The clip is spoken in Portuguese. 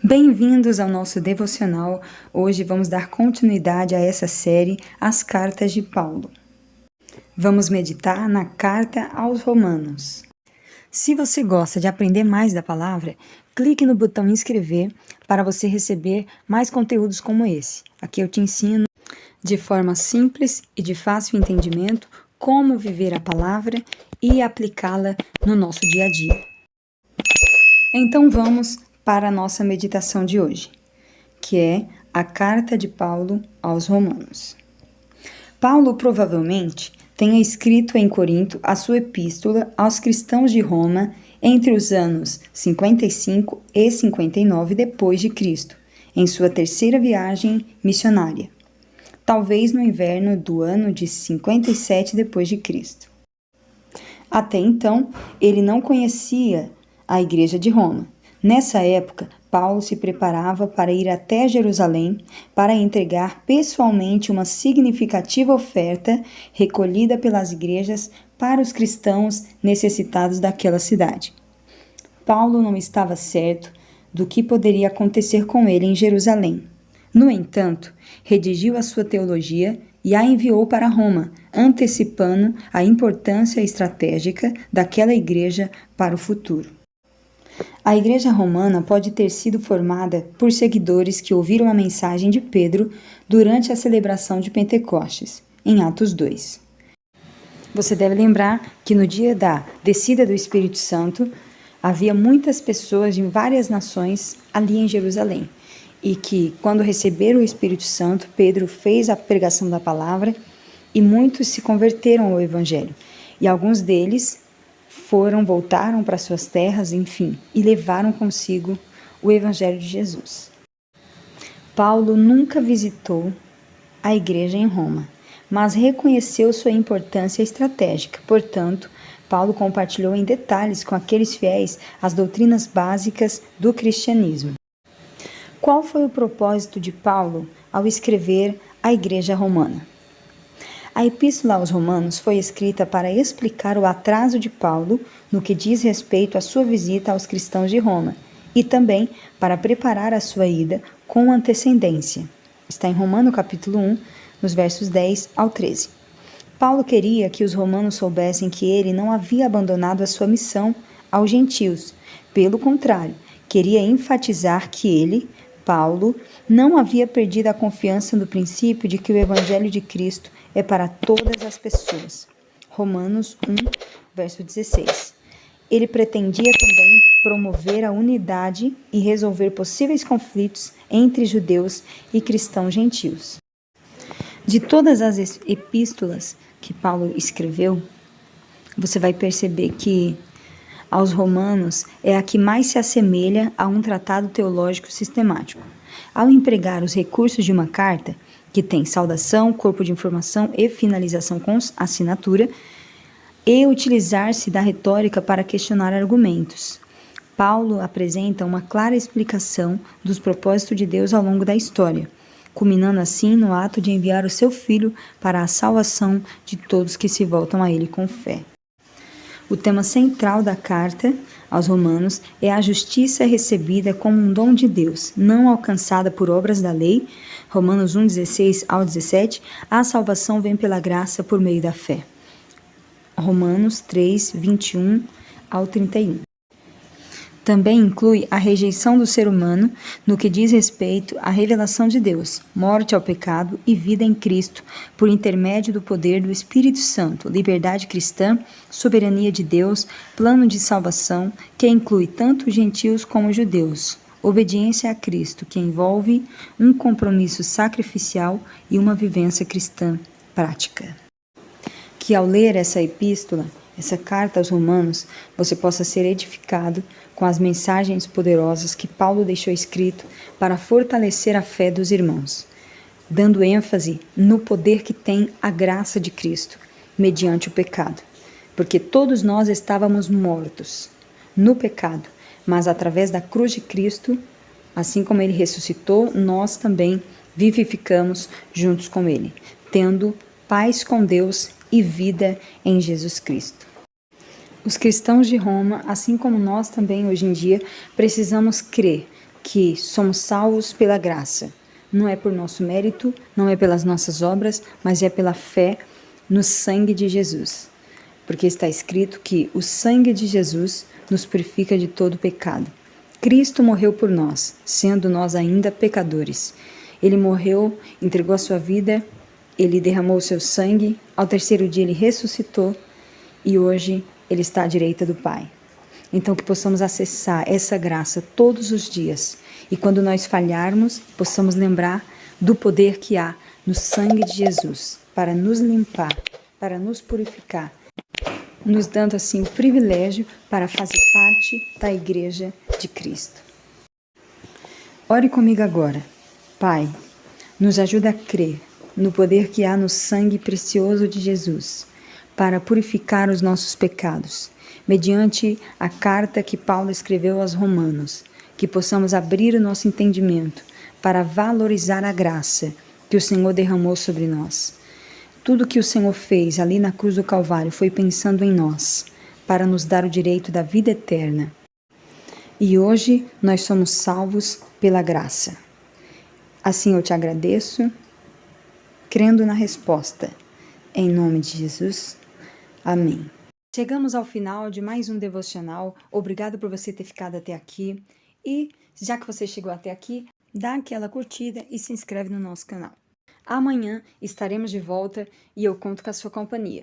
Bem-vindos ao nosso devocional. Hoje vamos dar continuidade a essa série, As Cartas de Paulo. Vamos meditar na Carta aos Romanos. Se você gosta de aprender mais da palavra, clique no botão inscrever para você receber mais conteúdos como esse. Aqui eu te ensino de forma simples e de fácil entendimento como viver a palavra e aplicá-la no nosso dia a dia. Então vamos para a nossa meditação de hoje, que é a Carta de Paulo aos Romanos. Paulo provavelmente tenha escrito em Corinto a sua epístola aos cristãos de Roma entre os anos 55 e 59 depois de Cristo, em sua terceira viagem missionária, talvez no inverno do ano de 57 depois de Cristo. Até então, ele não conhecia a igreja de Roma. Nessa época, Paulo se preparava para ir até Jerusalém para entregar pessoalmente uma significativa oferta recolhida pelas igrejas para os cristãos necessitados daquela cidade. Paulo não estava certo do que poderia acontecer com ele em Jerusalém. No entanto, redigiu a sua teologia e a enviou para Roma, antecipando a importância estratégica daquela igreja para o futuro. A igreja romana pode ter sido formada por seguidores que ouviram a mensagem de Pedro durante a celebração de Pentecostes, em Atos 2. Você deve lembrar que no dia da descida do Espírito Santo, havia muitas pessoas de várias nações ali em Jerusalém, e que, quando receberam o Espírito Santo, Pedro fez a pregação da palavra e muitos se converteram ao Evangelho, e alguns deles voltaram para suas terras, enfim, e levaram consigo o Evangelho de Jesus. Paulo nunca visitou a igreja em Roma, mas reconheceu sua importância estratégica. Portanto, Paulo compartilhou em detalhes com aqueles fiéis as doutrinas básicas do cristianismo. Qual foi o propósito de Paulo ao escrever à igreja romana? A Epístola aos Romanos foi escrita para explicar o atraso de Paulo no que diz respeito à sua visita aos cristãos de Roma e também para preparar a sua ida com antecedência. Está em Romanos capítulo 1, nos versos 10 ao 13. Paulo queria que os romanos soubessem que ele não havia abandonado a sua missão aos gentios. Pelo contrário, queria enfatizar que ele, Paulo, não havia perdido a confiança no princípio de que o Evangelho de Cristo é para todas as pessoas. Romanos 1, verso 16. Ele pretendia também promover a unidade e resolver possíveis conflitos entre judeus e cristãos gentios. De todas as epístolas que Paulo escreveu, você vai perceber que aos Romanos é a que mais se assemelha a um tratado teológico sistemático. Ao empregar os recursos de uma carta, que tem saudação, corpo de informação e finalização com assinatura, e utilizar-se da retórica para questionar argumentos. Paulo apresenta uma clara explicação dos propósitos de Deus ao longo da história, culminando assim no ato de enviar o seu Filho para a salvação de todos que se voltam a ele com fé. O tema central da carta aos Romanos é a justiça recebida como um dom de Deus, não alcançada por obras da lei. Romanos 1, 16 ao 17, a salvação vem pela graça por meio da fé. Romanos 3, 21 ao 31. Também inclui a rejeição do ser humano no que diz respeito à revelação de Deus, morte ao pecado e vida em Cristo, por intermédio do poder do Espírito Santo, liberdade cristã, soberania de Deus, plano de salvação, que inclui tanto gentios como judeus, obediência a Cristo, que envolve um compromisso sacrificial e uma vivência cristã prática. Que ao ler essa epístola, essa carta aos Romanos, você possa ser edificado com as mensagens poderosas que Paulo deixou escrito para fortalecer a fé dos irmãos, dando ênfase no poder que tem a graça de Cristo, mediante o pecado. Porque todos nós estávamos mortos no pecado, mas através da cruz de Cristo, assim como ele ressuscitou, nós também vivificamos juntos com ele, tendo paz com Deus e vida em Jesus Cristo. Os cristãos de Roma, assim como nós também hoje em dia, precisamos crer que somos salvos pela graça. Não é por nosso mérito, não é pelas nossas obras, mas é pela fé no sangue de Jesus. Porque está escrito que o sangue de Jesus nos purifica de todo pecado. Cristo morreu por nós, sendo nós ainda pecadores. Ele morreu, entregou a sua vida, ele derramou o seu sangue, ao terceiro dia ele ressuscitou e hoje ele está à direita do Pai. Então que possamos acessar essa graça todos os dias e quando nós falharmos, possamos lembrar do poder que há no sangue de Jesus para nos limpar, para nos purificar, nos dando assim o privilégio para fazer parte da Igreja de Cristo. Ore comigo agora. Pai, nos ajuda a crer no poder que há no sangue precioso de Jesus para purificar os nossos pecados, mediante a carta que Paulo escreveu aos Romanos, que possamos abrir o nosso entendimento para valorizar a graça que o Senhor derramou sobre nós. Tudo que o Senhor fez ali na cruz do Calvário foi pensando em nós, para nos dar o direito da vida eterna. E hoje nós somos salvos pela graça. Assim eu te agradeço, crendo na resposta. Em nome de Jesus. Amém. Chegamos ao final de mais um devocional. Obrigado por você ter ficado até aqui. E, já que você chegou até aqui, dá aquela curtida e se inscreve no nosso canal. Amanhã estaremos de volta e eu conto com a sua companhia.